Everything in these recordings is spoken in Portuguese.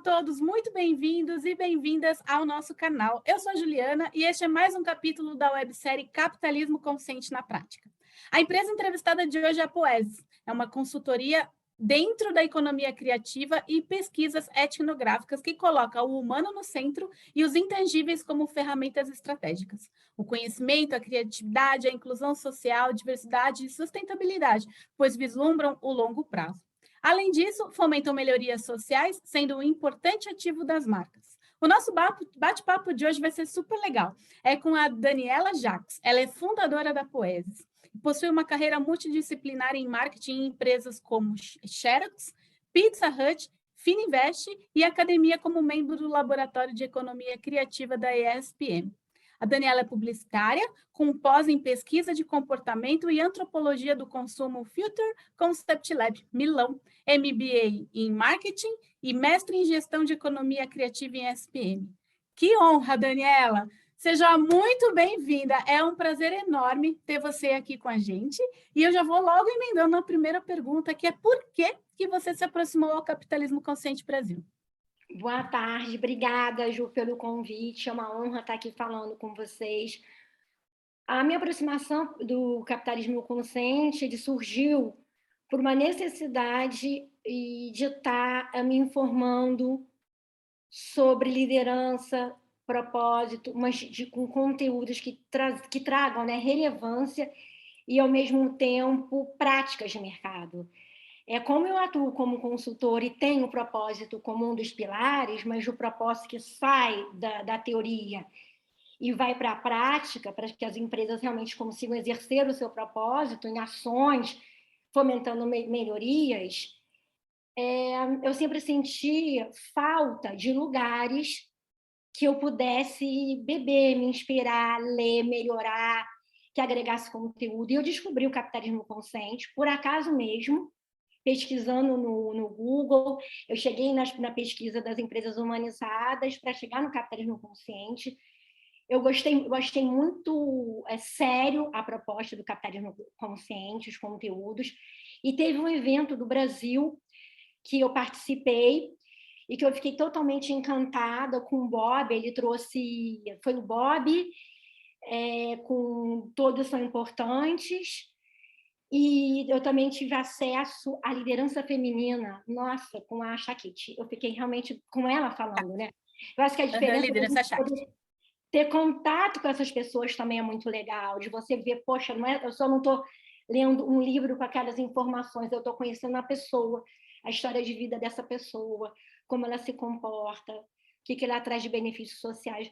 todos muito bem-vindos e bem-vindas ao nosso canal. Eu sou a Juliana e este é mais um capítulo da websérie Capitalismo Consciente na Prática. A empresa entrevistada de hoje é a Poesis, é uma consultoria dentro da economia criativa e pesquisas etnográficas que coloca o humano no centro e os intangíveis como ferramentas estratégicas. O conhecimento, a criatividade, a inclusão social, diversidade e sustentabilidade, pois vislumbram o longo prazo. Além disso, fomentam melhorias sociais, sendo um importante ativo das marcas. O nosso bate-papo de hoje vai ser super legal. É com a Daniela Jacques. Ela é fundadora da Poesis. Possui uma carreira multidisciplinar em marketing em empresas como Xerox, Pizza Hut, Fininvest e academia como membro do Laboratório de Economia Criativa da ESPM. A Daniela é publicitária, com pós em pesquisa de comportamento e antropologia do consumo Future Concept Lab, Milão, MBA em marketing e mestre em gestão de economia criativa em ESPM. Que honra, Daniela! Seja muito bem-vinda. É um prazer enorme ter você aqui com a gente. E eu já vou logo emendando na primeira pergunta, que é por que você se aproximou ao Capitalismo Consciente Brasil? Boa tarde, obrigada, Ju, pelo convite. É uma honra estar aqui falando com vocês. A minha aproximação do capitalismo consciente surgiu por uma necessidade de estar me informando sobre liderança, propósito, mas com conteúdos que tragam, né, relevância e, ao mesmo tempo, práticas de mercado. Como eu atuo como consultor e tenho o propósito como um dos pilares, mas o propósito que sai da teoria e vai para a prática, para que as empresas realmente consigam exercer o seu propósito em ações, fomentando melhorias, eu sempre senti falta de lugares que eu pudesse beber, me inspirar, ler, melhorar, que agregasse conteúdo. E eu descobri o capitalismo consciente, por acaso mesmo, pesquisando no Google. Eu cheguei na pesquisa das empresas humanizadas para chegar no capitalismo consciente. Eu gostei muito, sério a proposta do capitalismo consciente, os conteúdos, e teve um evento do Brasil que eu participei e que eu fiquei totalmente encantada com o Bob. Ele trouxe, foi o Bob, com Todos São Importantes, e eu também tive acesso à liderança feminina, nossa, com a Shakti. Eu fiquei realmente com ela falando, né? Eu acho que a diferença é Liderança Shakti. ter contato com essas pessoas também é muito legal, de você ver, poxa, eu só não estou lendo um livro com aquelas informações, eu estou conhecendo a pessoa, a história de vida dessa pessoa, como ela se comporta, o que ela traz de benefícios sociais.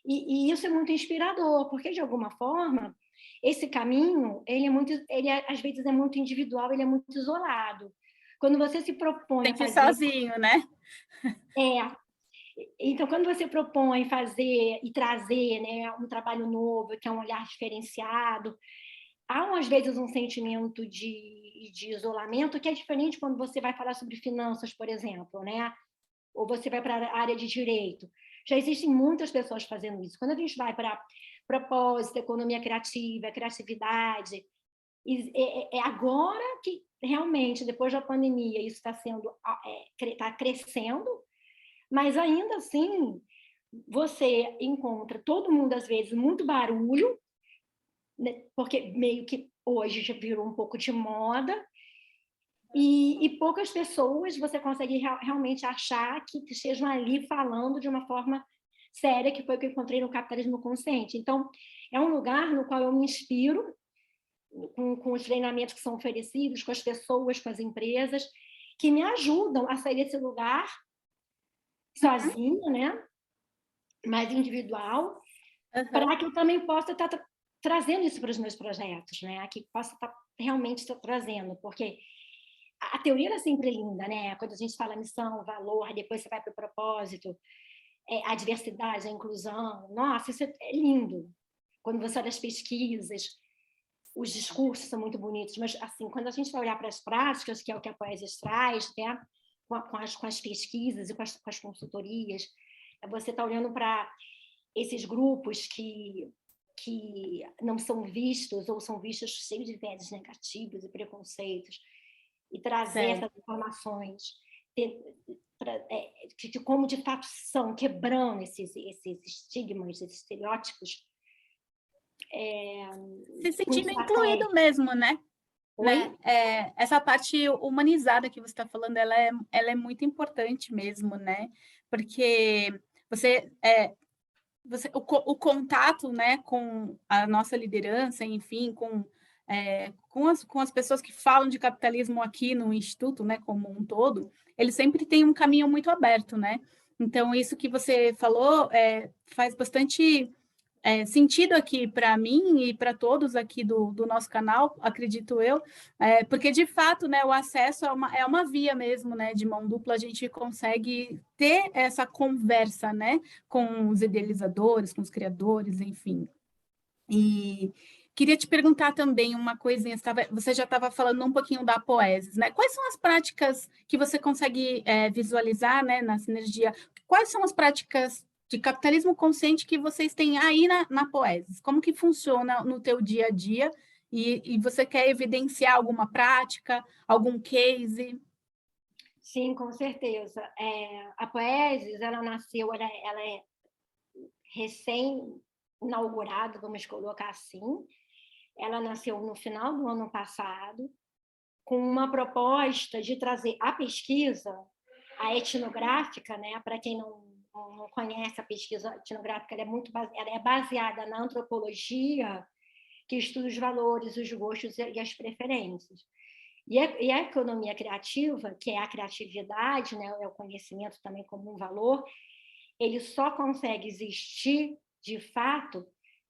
E isso é muito inspirador, porque, de alguma forma, esse caminho, às vezes é muito individual, ele é muito isolado. Quando você se propõe Tem a que ir fazer... sozinho, né? Então, quando você propõe fazer e trazer, né, um trabalho novo, que é um olhar diferenciado, há, às vezes, um sentimento de isolamento que é diferente quando você vai falar sobre finanças, por exemplo, né? Ou você vai para a área de direito. Já existem muitas pessoas fazendo isso. Quando a gente vai para propósito, economia criativa, criatividade, é agora que, realmente, depois da pandemia, isso está crescendo, mas, ainda assim, você encontra todo mundo, às vezes, muito barulho, né, porque meio que hoje já virou um pouco de moda, e poucas pessoas você consegue realmente achar que estejam ali falando de uma forma séria, que foi o que eu encontrei no capitalismo consciente. Então, é um lugar no qual eu me inspiro com os treinamentos que são oferecidos, com as pessoas, com as empresas, que me ajudam a sair desse lugar sozinha, né? Mais individual, para que eu também possa estar trazendo isso para os meus projetos, né? Que possa estar realmente trazendo, porque a teoria é sempre linda, né? Quando a gente fala missão, valor, depois você vai para o propósito, a diversidade, a inclusão, nossa, isso é lindo. Quando você olha as pesquisas, os discursos são muito bonitos, mas, assim, quando a gente vai olhar para as práticas, que é o que a Poesia traz, né? Com as pesquisas e com as consultorias, você está olhando para esses grupos que não são vistos ou são vistos cheios de viés negativos e preconceitos, e trazer essas informações de como de fato são, quebrando esses estigmas, esses estereótipos. Se sentindo incluído mesmo, né? Oi? Essa parte humanizada que você está falando, ela é muito importante mesmo, né? Porque o contato, né, com a nossa liderança, enfim, com as pessoas que falam de capitalismo aqui no Instituto, né, como um todo, ele sempre tem um caminho muito aberto, né? Então, isso que você falou faz bastante sentido aqui para mim e para todos aqui do nosso canal, acredito eu, porque de fato, né, o acesso é uma via mesmo, né, de mão dupla, a gente consegue ter essa conversa, né, com os idealizadores, com os criadores, enfim. E queria te perguntar também uma coisinha, você já estava falando um pouquinho da Poesis, né? Quais são as práticas que você consegue visualizar, né, na sinergia? Quais são as práticas de capitalismo consciente que vocês têm aí na Poesis? Como que funciona no teu dia a dia? E você quer evidenciar alguma prática, algum case? Sim, com certeza. A Poesis, ela nasceu, ela é recém-inaugurada, vamos colocar assim. Ela nasceu no final do ano passado, com uma proposta de trazer a pesquisa, a etnográfica, né? Para quem não conhece a pesquisa etnográfica, ela é baseada na antropologia, que estuda os valores, os gostos e as preferências. E a economia criativa, que é a criatividade, né, é o conhecimento também como um valor, ele só consegue existir, de fato,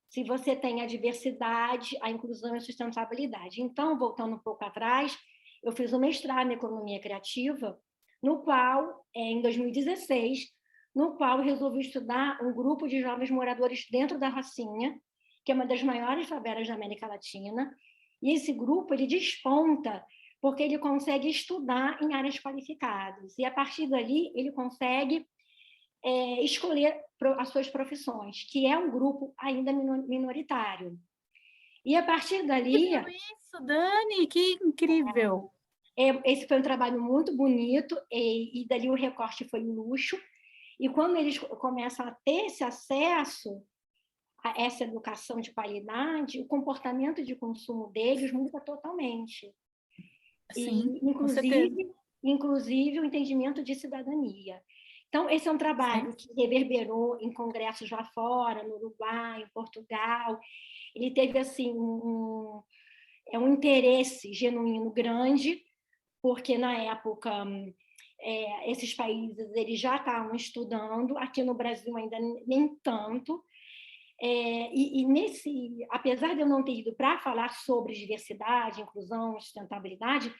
se você tem a diversidade, a inclusão e a sustentabilidade. Então, voltando um pouco atrás, eu fiz um mestrado em economia criativa, no qual, em 2016, no qual eu resolvi estudar um grupo de jovens moradores dentro da Rocinha, que é uma das maiores favelas da América Latina, e esse grupo ele desponta porque ele consegue estudar em áreas qualificadas, e a partir dali ele consegue escolher as suas profissões, que é um grupo ainda minoritário. E a partir dali... Que isso, Dani, que incrível! Esse foi um trabalho muito bonito, e dali o recorte foi um luxo, e quando eles começam a ter esse acesso a essa educação de qualidade, o comportamento de consumo deles muda totalmente. Sim, E, com certeza. inclusive o entendimento de cidadania. Então, esse é um trabalho que reverberou em congressos lá fora, no Uruguai, em Portugal. Ele teve assim um interesse genuíno grande, porque na época esses países eles já estavam estudando, aqui no Brasil ainda nem tanto. Apesar de eu não ter ido para falar sobre diversidade, inclusão, sustentabilidade,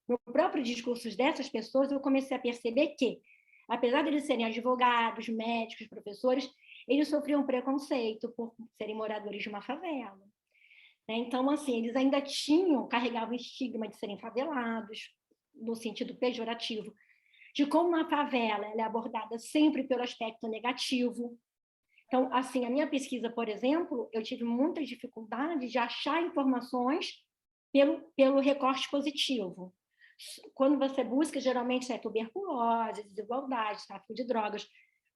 no próprio discurso dessas pessoas eu comecei a perceber que, apesar de eles serem advogados, médicos, professores, eles sofriam preconceito por serem moradores de uma favela. Então, assim, eles ainda carregavam o estigma de serem favelados, no sentido pejorativo, de como uma favela ela é abordada sempre pelo aspecto negativo. Então, assim, a minha pesquisa, por exemplo, eu tive muita dificuldade de achar informações pelo recorte positivo. Quando você busca, geralmente é tuberculose, desigualdade, tráfico de drogas.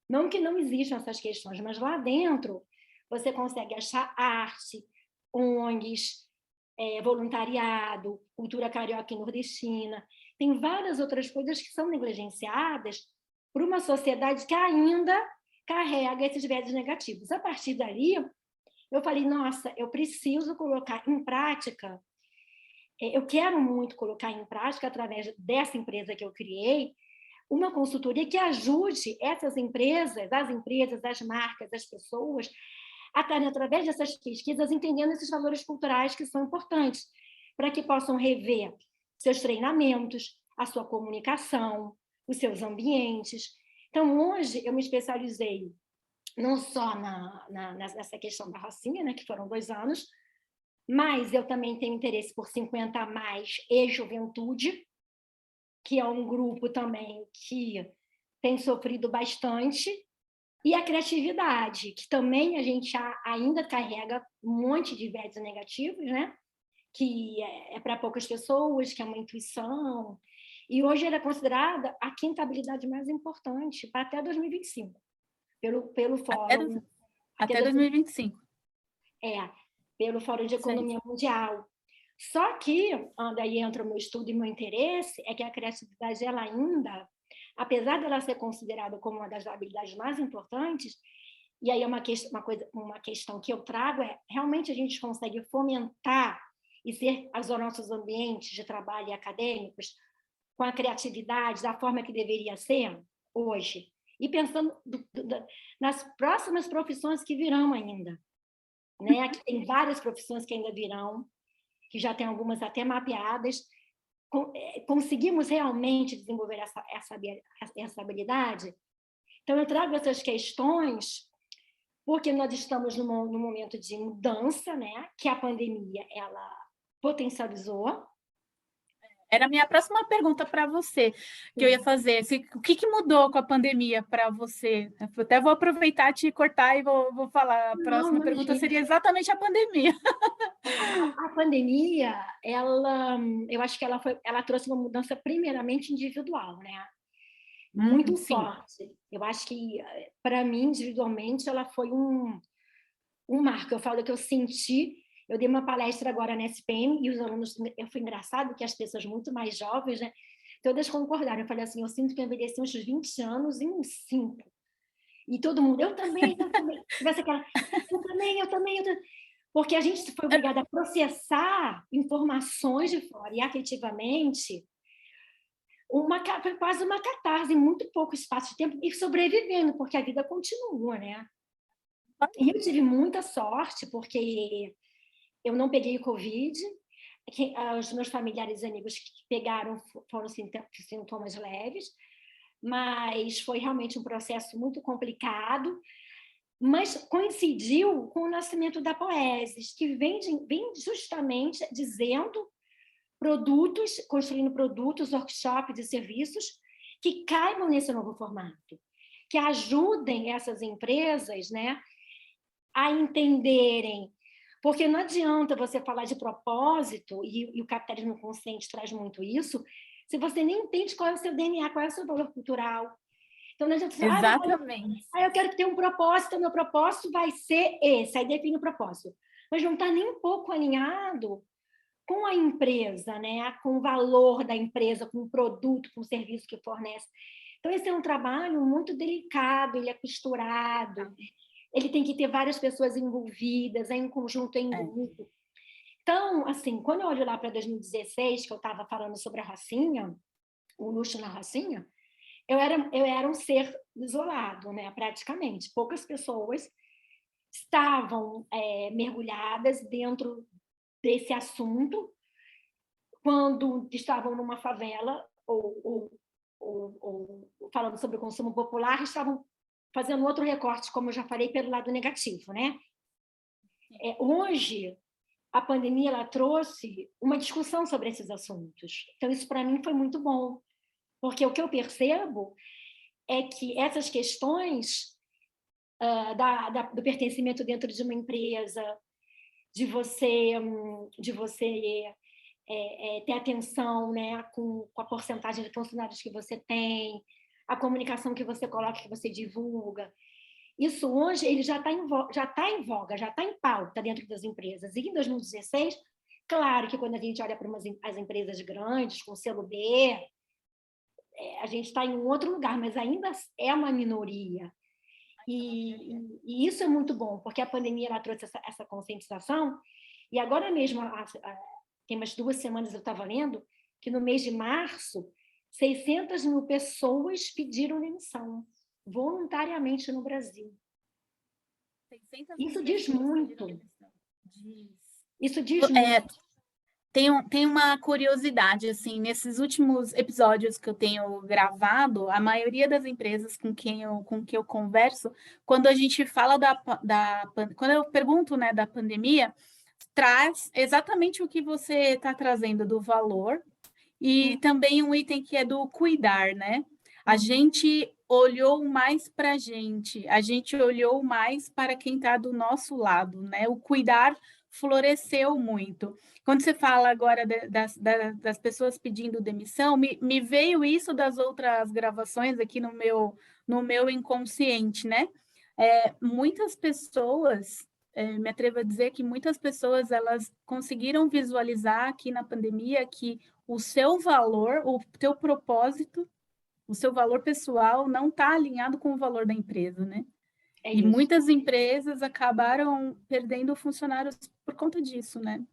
Não que não existam essas questões, mas lá dentro você consegue achar arte, ONGs, voluntariado, cultura carioca e nordestina. Tem várias outras coisas que são negligenciadas por uma sociedade que ainda carrega esses viés negativos. A partir dali, eu falei, nossa, eu preciso colocar em prática, eu quero muito colocar em prática, através dessa empresa que eu criei, uma consultoria que ajude essas empresas, as marcas, as pessoas, a estarem, através dessas pesquisas, entendendo esses valores culturais que são importantes, para que possam rever seus treinamentos, a sua comunicação, os seus ambientes. Então, hoje, eu me especializei não só nessa questão da Rocinha, né, que foram 2 anos, mas eu também tenho interesse por 50 a mais e juventude, que é um grupo também que tem sofrido bastante, e a criatividade, que também a gente ainda carrega um monte de viés negativos, né? Que é para poucas pessoas, que é uma intuição, E hoje ela é considerada a quinta habilidade mais importante para até 2025, pelo Fórum. Até 2025. Pelo Fórum de Economia Mundial. Só que, daí entra o meu estudo e meu interesse, é que a criatividade, ela ainda, apesar dela ser considerada como uma das habilidades mais importantes, e aí é uma questão que eu trago, realmente a gente consegue fomentar e ser os nossos ambientes de trabalho e acadêmicos com a criatividade da forma que deveria ser hoje, e pensando nas próximas profissões que virão ainda, né? Que tem várias profissões que ainda virão, que já tem algumas até mapeadas. Conseguimos realmente desenvolver essa habilidade? Então, eu trago essas questões porque nós estamos num momento de mudança, né? Que a pandemia ela potencializou. Era a minha próxima pergunta para você, que eu ia fazer. O que mudou com a pandemia para você? Eu até vou aproveitar e te cortar e vou falar. A próxima pergunta seria exatamente a pandemia. A pandemia, eu acho que ela trouxe uma mudança primeiramente individual, né? Muito forte. Eu acho que, para mim, individualmente, ela foi um marco. Eu falo que eu senti. Eu dei uma palestra agora na SPM e os alunos, foi engraçado que as pessoas muito mais jovens, né, todas concordaram. Eu falei assim, eu sinto que eu envelheci uns 20 anos em uns 5. E todo mundo, eu também. Tivesse aquela, eu também. Porque a gente foi obrigada a processar informações de fora e, afetivamente, foi quase uma catarse, em muito pouco espaço de tempo, e sobrevivendo, porque a vida continua, né? E eu tive muita sorte, porque eu não peguei o Covid, os meus familiares e amigos que pegaram foram sintomas leves, mas foi realmente um processo muito complicado, mas coincidiu com o nascimento da Poesis, que vem justamente dizendo construindo produtos, workshops e serviços que caibam nesse novo formato, que ajudem essas empresas, né, a entenderem. Porque não adianta você falar de propósito, e o capitalismo consciente traz muito isso, se você nem entende qual é o seu DNA, qual é o seu valor cultural. Então, não adianta você Exatamente. eu quero ter um propósito, meu propósito vai ser esse, aí define o propósito. Mas não está nem um pouco alinhado com a empresa, né? Com o valor da empresa, com o produto, com o serviço que fornece. Então, esse é um trabalho muito delicado, ele é costurado, ele tem que ter várias pessoas envolvidas, em conjunto, em grupo. Então, assim, quando eu olho lá para 2016, que eu estava falando sobre a Rocinha, o luxo na Rocinha, eu era um ser isolado, né, praticamente. Poucas pessoas estavam mergulhadas dentro desse assunto quando estavam numa favela ou falando sobre o consumo popular, estavam fazendo outro recorte, como eu já falei, pelo lado negativo, né? Hoje, a pandemia ela trouxe uma discussão sobre esses assuntos. Então, isso para mim foi muito bom, porque o que eu percebo é que essas questões do pertencimento dentro de uma empresa, de você ter atenção, né, com a porcentagem de funcionários que você tem, a comunicação que você coloca, que você divulga. Isso hoje ele já está em voga, já está em pauta dentro das empresas. E em 2016, claro que quando a gente olha para as empresas grandes, com selo B, a gente está em um outro lugar, mas ainda é uma minoria. E isso é muito bom, porque a pandemia ela trouxe essa conscientização. E agora mesmo, tem umas 2 semanas eu estava lendo que no mês de março, 600 mil pessoas pediram demissão voluntariamente no Brasil. Isso diz muito. Isso diz muito. Tem uma curiosidade, assim, nesses últimos episódios que eu tenho gravado, a maioria das empresas com quem eu converso, quando a gente fala quando eu pergunto, né, da pandemia, traz exatamente o que você está trazendo do valor e também um item que é do cuidar, né? A gente olhou mais para a gente olhou mais para quem está do nosso lado, né? O cuidar floresceu muito. Quando você fala agora das pessoas pedindo demissão, me veio isso das outras gravações aqui no meu inconsciente, né? Muitas pessoas, me atrevo a dizer que muitas pessoas elas conseguiram visualizar aqui na pandemia que o seu valor, o teu propósito, o seu valor pessoal não está alinhado com o valor da empresa, né? É E isso. muitas empresas acabaram perdendo funcionários por conta disso, né?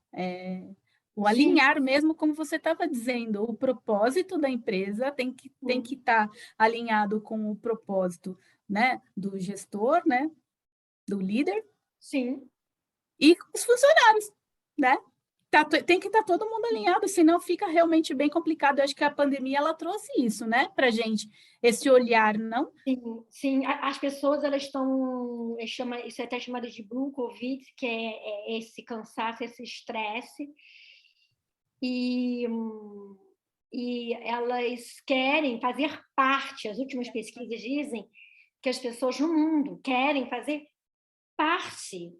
O Sim. alinhar mesmo, como você estava dizendo, o propósito da empresa tem que estar alinhado com o propósito, né, do gestor, né, do líder Sim. e os funcionários, né? Tem que estar todo mundo alinhado, senão fica realmente bem complicado. Eu acho que a pandemia ela trouxe isso, né, para gente, esse olhar, não? Sim, sim. As pessoas elas estão, isso é até chamado de Blue Covid, que é esse cansaço, esse estresse, e, e elas querem fazer parte. As últimas pesquisas dizem que as pessoas no mundo querem fazer parte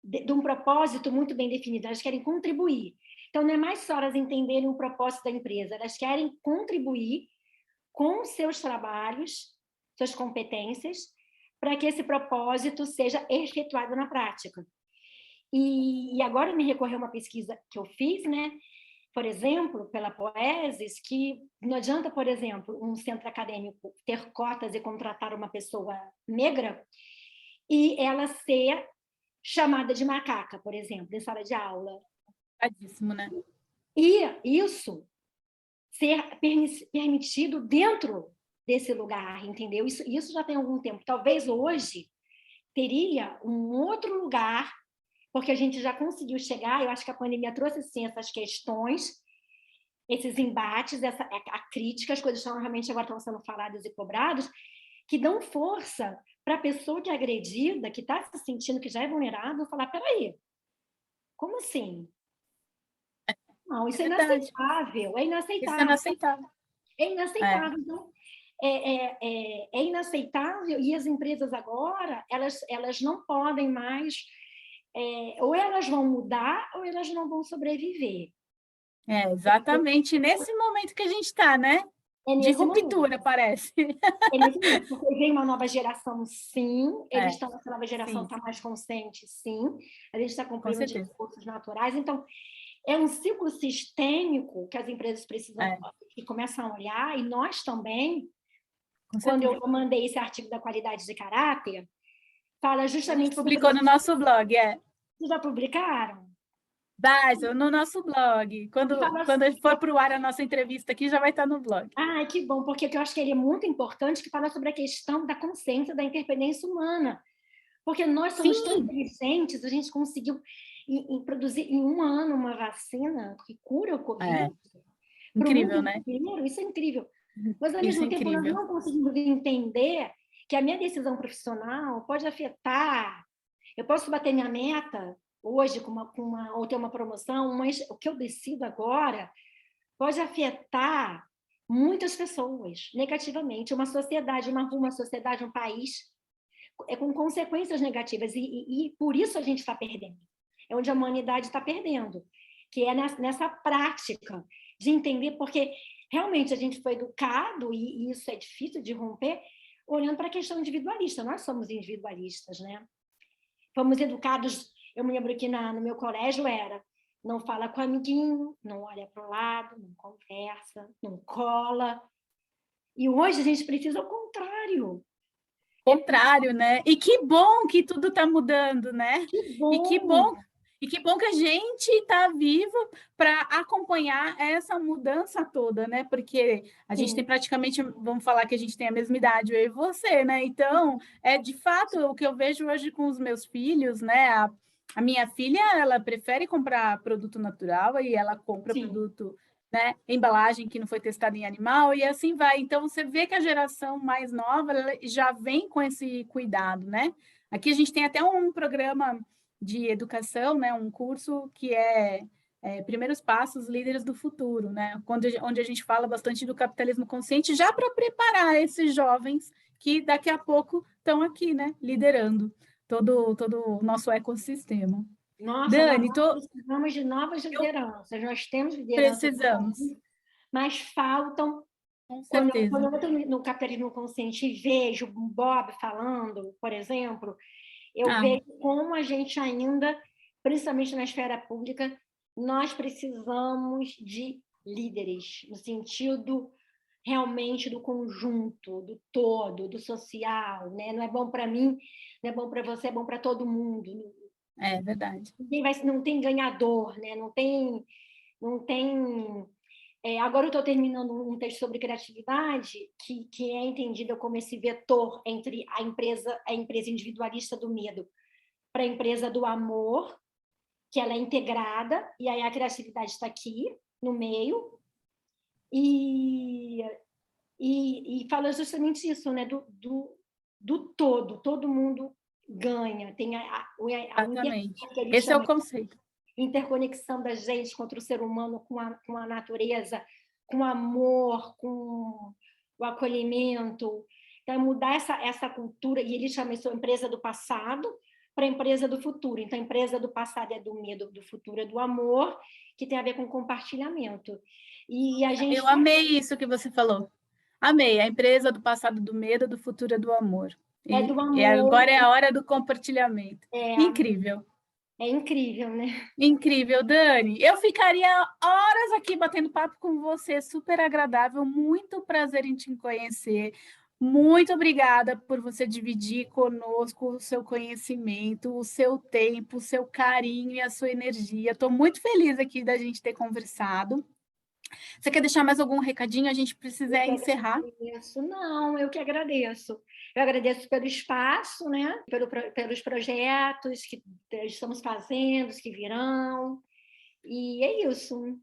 de um propósito muito bem definido, elas querem contribuir. Então, não é mais só elas entenderem o propósito da empresa, elas querem contribuir com seus trabalhos, suas competências, para que esse propósito seja efetuado na prática. E agora me recorreu uma pesquisa que eu fiz, né? Por exemplo, pela Poesis, que não adianta, por exemplo, um centro acadêmico ter cotas e contratar uma pessoa negra e ela ser chamada de macaca, por exemplo, em sala de aula. Complicadíssimo, né? E isso ser permitido dentro desse lugar, entendeu? Isso já tem algum tempo. Talvez hoje teria um outro lugar, porque a gente já conseguiu chegar, eu acho que a pandemia trouxe, sim, essas questões, esses embates, a crítica, as coisas realmente agora estão sendo faladas e cobradas, que dão força para a pessoa que é agredida, que está se sentindo que já é vulnerável, falar, peraí, como assim? Não, isso é Verdade. inaceitável, é Isso é inaceitável. inaceitável. É inaceitável. Então, é inaceitável e as empresas agora, elas não podem mais, ou elas vão mudar ou elas não vão sobreviver. Exatamente nesse momento que a gente está, né? É De nesse momento. ruptura, parece. É nesse momento, porque vem uma nova geração, sim, essa nova geração Sim, está mais consciente, sim, a gente está com com problema de certeza. recursos naturais, então é um ciclo sistêmico que as empresas precisam É, e começam a olhar, e nós também, com quando certeza. eu mandei esse artigo da qualidade de caráter, fala A gente justamente sobre publicou no isso. nosso blog, Vocês já publicaram? Basta, no nosso blog. E fala, Quando for para o ar a nossa entrevista aqui, já vai estar no blog. ah, que bom, porque eu acho que ele é muito importante, que fala sobre a questão da consciência da interdependência humana. Porque nós somos tão Sim, inteligentes, a gente conseguiu produzir em um ano uma vacina que cura o Covid para o mundo incrível, né? inteiro, isso é incrível. Mas, ao Isso é mesmo tempo, nós incrível. não conseguimos entender que a minha decisão profissional pode afetar. Eu posso bater minha meta hoje ou ter uma promoção, mas o que eu decido agora pode afetar muitas pessoas negativamente, uma sociedade, uma sociedade, um país, com consequências negativas, e por isso a gente está perdendo. É onde a humanidade está perdendo, que é nessa prática de entender, porque realmente a gente foi educado, e isso é difícil de romper, olhando para a questão individualista. Nós somos individualistas, né? Fomos educados, eu me lembro que no meu colégio era, não fala com o amiguinho, não olha para o lado, não conversa, não cola. E hoje a gente precisa ao contrário. Contrário, né? E que bom que tudo está mudando, né? Que E que bom! bom, e que bom que a gente está vivo para acompanhar essa mudança toda, né? Porque a gente tem Sim, praticamente, vamos falar que a gente tem a mesma idade, eu e você, né? Então, de fato o que eu vejo hoje com os meus filhos, né? A minha filha, ela prefere comprar produto natural e ela compra sim. produto, né, embalagem que não foi testada em animal, e assim vai. Então, você vê que a geração mais nova já vem com esse cuidado, né? Aqui a gente tem até um programa de educação, né, um curso que é Primeiros Passos, Líderes do Futuro, né? Onde a gente fala bastante do capitalismo consciente, já para preparar esses jovens que daqui a pouco estão aqui, né, liderando todo o nosso ecossistema. Nossa, Dani, nós precisamos de novas lideranças. Nós temos lideranças, precisamos, mas faltam. com Quando eu certeza. estou no capitalismo consciente e vejo o Bob falando, por exemplo, eu vejo como a gente ainda, principalmente na esfera pública, nós precisamos de líderes, no sentido realmente do conjunto, do todo, do social, né? Não é bom para mim, não é bom para você, é bom para todo mundo. É verdade. Não tem ganhador, né? Não tem. Agora eu estou terminando um texto sobre criatividade que é entendida como esse vetor entre a empresa individualista do medo para a empresa do amor, que ela é integrada, e aí a criatividade está aqui, no meio, e fala justamente isso, né? Do todo mundo ganha. Tem a Exatamente. que ele Esse é o chama conceito. de interconexão da gente contra o ser humano com a natureza, com o amor, com o acolhimento. Então, é mudar essa cultura, e ele chama isso empresa do passado para a empresa do futuro. Então, a empresa do passado é do medo, do futuro é do amor, que tem a ver com compartilhamento. E a gente Eu amei isso que você falou. Amei. A empresa do passado do medo, do futuro é do amor. é do E amor. agora é a hora do compartilhamento. Incrível. É incrível, né? Incrível, Dani. Eu ficaria horas aqui batendo papo com você, super agradável, muito prazer em te conhecer. Muito obrigada por você dividir conosco o seu conhecimento, o seu tempo, o seu carinho e a sua energia. Estou muito feliz aqui da gente ter conversado. Você quer deixar mais algum recadinho? A gente precisa encerrar. Não, eu que agradeço. Eu agradeço pelo espaço, né? Pelos projetos que estamos fazendo, os que virão. E é isso.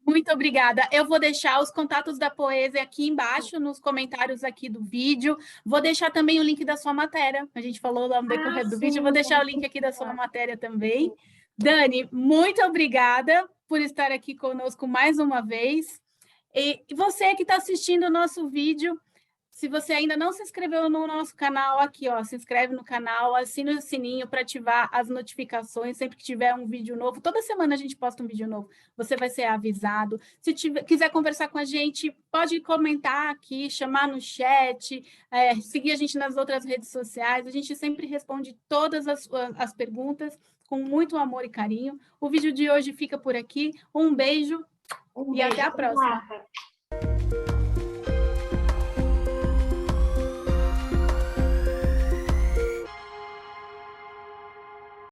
Muito obrigada. Eu vou deixar os contatos da Poesia aqui embaixo, nos comentários aqui do vídeo. Vou deixar também o link da sua matéria. A gente falou lá no decorrer do vídeo. Eu vou deixar o link aqui da sua matéria também. Dani, muito obrigada por estar aqui conosco mais uma vez. E você que está assistindo o nosso vídeo, se você ainda não se inscreveu no nosso canal, aqui, ó, se inscreve no canal, assina o sininho para ativar as notificações sempre que tiver um vídeo novo. Toda semana a gente posta um vídeo novo, você vai ser avisado. Se quiser conversar com a gente, pode comentar aqui, chamar no chat, seguir a gente nas outras redes sociais. A gente sempre responde todas as perguntas com muito amor e carinho. O vídeo de hoje fica por aqui. Um beijo e até a próxima. Obrigada.